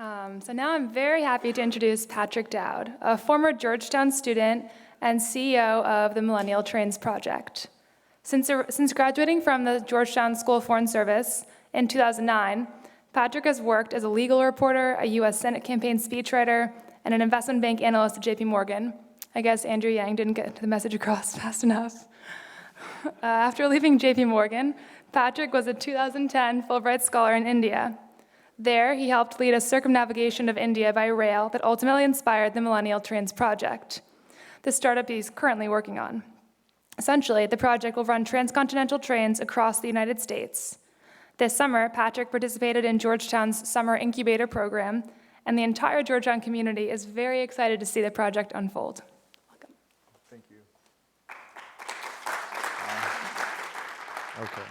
So now I'm very happy to introduce Patrick Dowd, a former Georgetown student and CEO of the Millennial Trains Project. Since graduating from the Georgetown School of Foreign Service in 2009, Patrick has worked as a legal reporter, a U.S. Senate campaign speechwriter, and an investment bank analyst at JP Morgan. I guess Andrew Yang didn't get the message across fast enough. After leaving JP Morgan, Patrick was a 2010 Fulbright Scholar in India. There, he helped lead a circumnavigation of India by rail that ultimately inspired the Millennial Trains Project, the startup he's currently working on. Essentially, the project will run transcontinental trains across the United States. This summer, Patrick participated in Georgetown's Summer Incubator Program, and the entire Georgetown community is very excited to see the project unfold. Welcome. Thank you. Okay.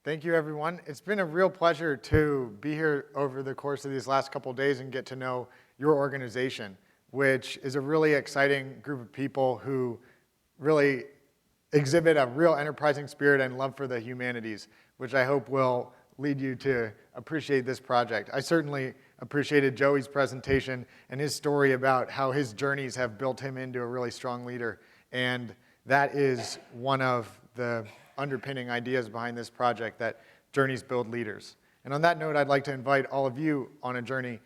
Thank you, everyone. It's been a real pleasure to be here over the course of these last couple of days and get to know your organization, which is a really exciting group of people who really exhibit a real enterprising spirit and love for the humanities, which I hope will lead you to appreciate this project. I certainly appreciated Joey's presentation and his story about how his journeys have built him into a really strong leader. And that is one of the underpinning ideas behind this project, that journeys build leaders. And on that note, I'd like to invite all of you on a journey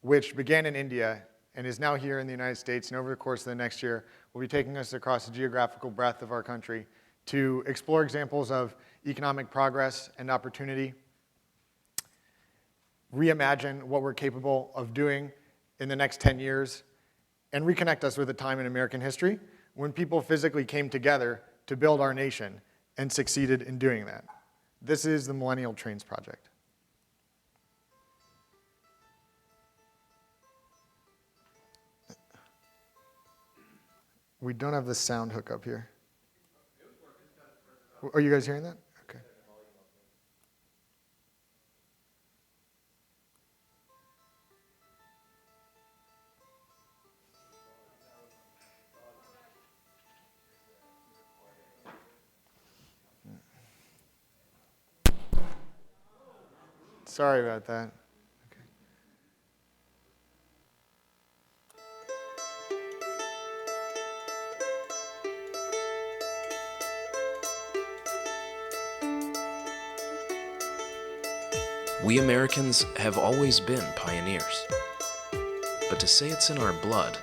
which began in India and is now here in the United States, and over the course of the next year will be taking us across the geographical breadth of our country to explore examples of economic progress and opportunity, reimagine what we're capable of doing in the next 10 years, and reconnect us with a time in American history when people physically came together to build our nation and succeeded in doing that. This is the Millennial Trains Project. We don't have the sound hookup here. Are you guys hearing that? Okay. Sorry about that. Okay. We Americans have always been pioneers, but to say it's in our blood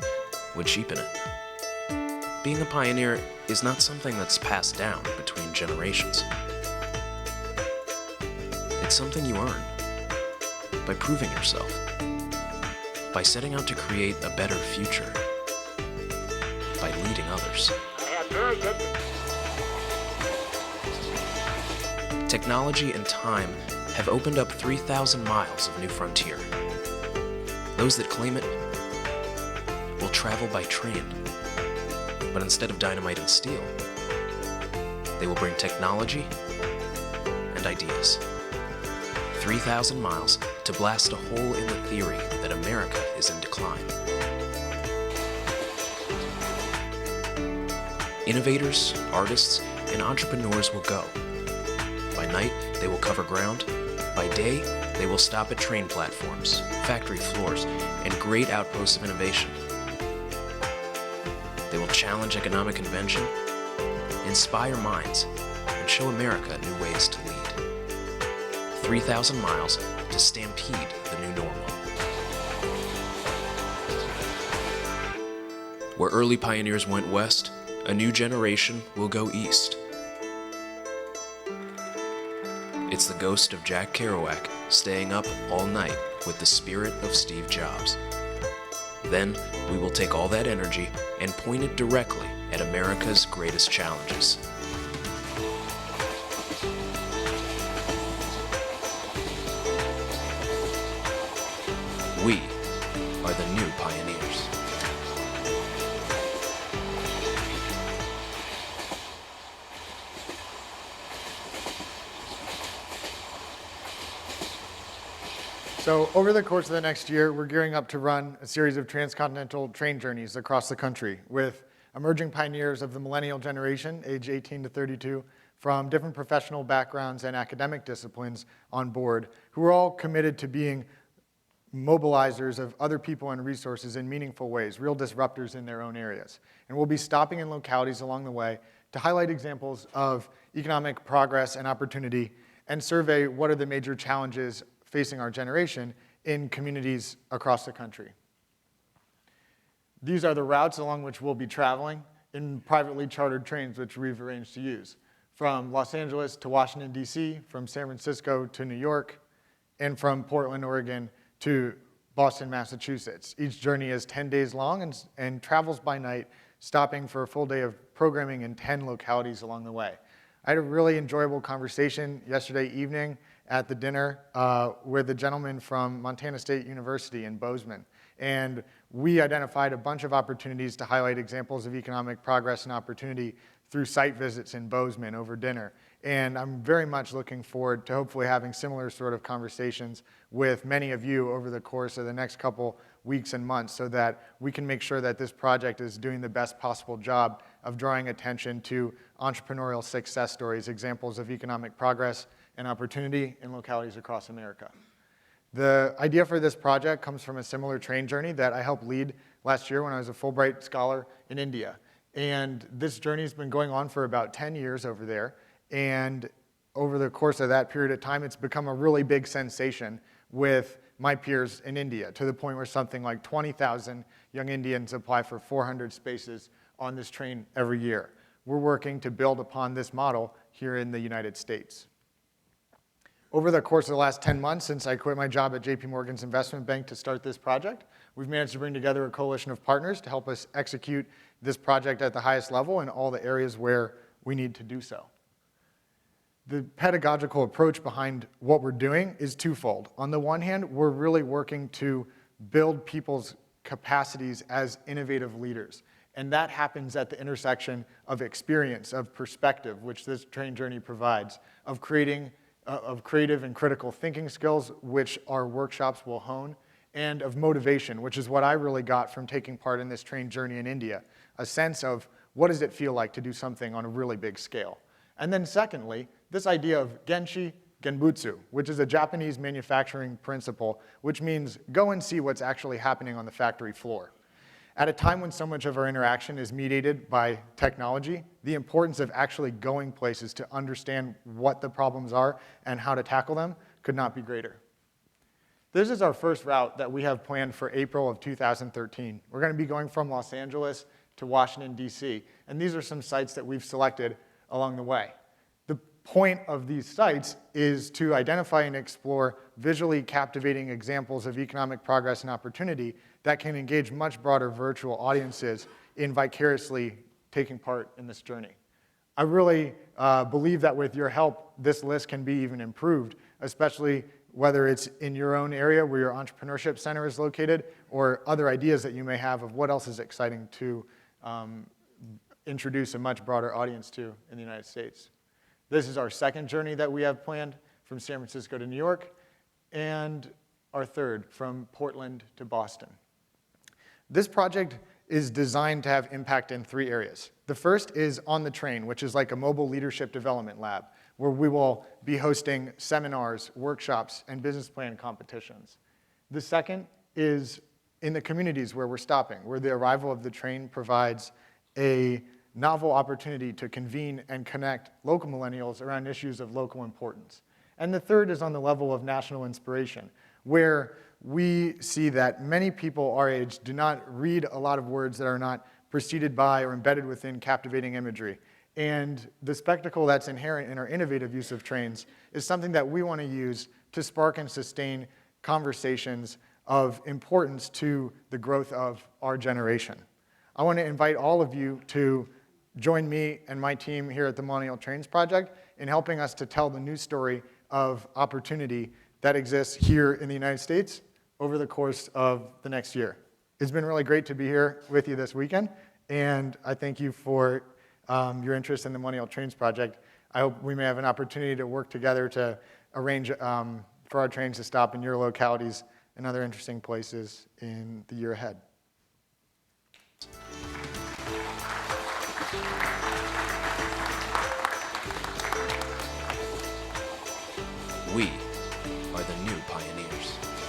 would cheapen it. Being a pioneer is not something that's passed down between generations. It's something you earn by proving yourself, by setting out to create a better future, by leading others. Technology and time have opened up 3,000 miles of new frontier. Those that claim it will travel by train, but instead of dynamite and steel, they will bring technology and ideas. 3,000 miles to blast a hole in the theory that America is in decline. Innovators, artists, and entrepreneurs will go. By night, they will cover ground. By day, they will stop at train platforms, factory floors, and great outposts of innovation. They will challenge economic convention, inspire minds, and show America new ways to lead. 3,000 miles to stampede the new normal. Where early pioneers went west, a new generation will go east. It's the ghost of Jack Kerouac staying up all night with the spirit of Steve Jobs. Then we will take all that energy and point it directly at America's greatest challenges. We are the new pioneers. So over the course of the next year, we're gearing up to run a series of transcontinental train journeys across the country with emerging pioneers of the millennial generation, age 18 to 32, from different professional backgrounds and academic disciplines on board who are all committed to being mobilizers of other people and resources in meaningful ways, real disruptors in their own areas. And we'll be stopping in localities along the way to highlight examples of economic progress and opportunity and survey what are the major challenges facing our generation in communities across the country. These are the routes along which we'll be traveling in privately chartered trains which we've arranged to use, from Los Angeles to Washington, D.C., from San Francisco to New York, and from Portland, Oregon to Boston, Massachusetts. Each journey is 10 days long and travels by night, stopping for a full day of programming in 10 localities along the way. I had a really enjoyable conversation yesterday evening at the dinner with a gentleman from Montana State University in Bozeman. And we identified a bunch of opportunities to highlight examples of economic progress and opportunity through site visits in Bozeman over dinner. And I'm very much looking forward to hopefully having similar sort of conversations with many of you over the course of the next couple weeks and months so that we can make sure that this project is doing the best possible job of drawing attention to entrepreneurial success stories, examples of economic progress and opportunity in localities across America. The idea for this project comes from a similar train journey that I helped lead last year when I was a Fulbright scholar in India. And this journey has been going on for about 10 years over there. And over the course of that period of time, it's become a really big sensation with my peers in India, to the point where something like 20,000 young Indians apply for 400 spaces on this train every year. We're working to build upon this model here in the United States. Over the course of the last 10 months, since I quit my job at JP Morgan's investment bank to start this project, we've managed to bring together a coalition of partners to help us execute this project at the highest level in all the areas where we need to do so. The pedagogical approach behind what we're doing is twofold. On the one hand, we're really working to build people's capacities as innovative leaders. And that happens at the intersection of experience, of perspective, which this train journey provides, of creative and critical thinking skills, which our workshops will hone, and of motivation, which is what I really got from taking part in this train journey in India, a sense of what does it feel like to do something on a really big scale. And then secondly, this idea of Genshi Genbutsu, which is a Japanese manufacturing principle, which means go and see what's actually happening on the factory floor. At a time when so much of our interaction is mediated by technology, the importance of actually going places to understand what the problems are and how to tackle them could not be greater. This is our first route that we have planned for April of 2013. We're going to be going from Los Angeles to Washington, D.C., and these are some sites that we've selected along the way. The point of these sites is to identify and explore visually captivating examples of economic progress and opportunity that can engage much broader virtual audiences in vicariously taking part in this journey. I really believe that with your help, this list can be even improved, especially whether it's in your own area where your entrepreneurship center is located or other ideas that you may have of what else is exciting to introduce a much broader audience to in the United States. This is our second journey that we have planned from San Francisco to New York, and our third from Portland to Boston. This project is designed to have impact in 3 areas. The first is on the train, which is like a mobile leadership development lab, where we will be hosting seminars, workshops, and business plan competitions. The second is in the communities where we're stopping, where the arrival of the train provides a novel opportunity to convene and connect local millennials around issues of local importance. And the third is on the level of national inspiration, where we see that many people our age do not read a lot of words that are not preceded by or embedded within captivating imagery. And the spectacle that's inherent in our innovative use of trains is something that we want to use to spark and sustain conversations of importance to the growth of our generation. I want to invite all of you to join me and my team here at the Millenial Trains Project in helping us to tell the news story of opportunity that exists here in the United States over the course of the next year. It's been really great to be here with you this weekend, and I thank you for your interest in the Millenial Trains Project. I hope we may have an opportunity to work together to arrange for our trains to stop in your localities and other interesting places in the year ahead. We are the new pioneers.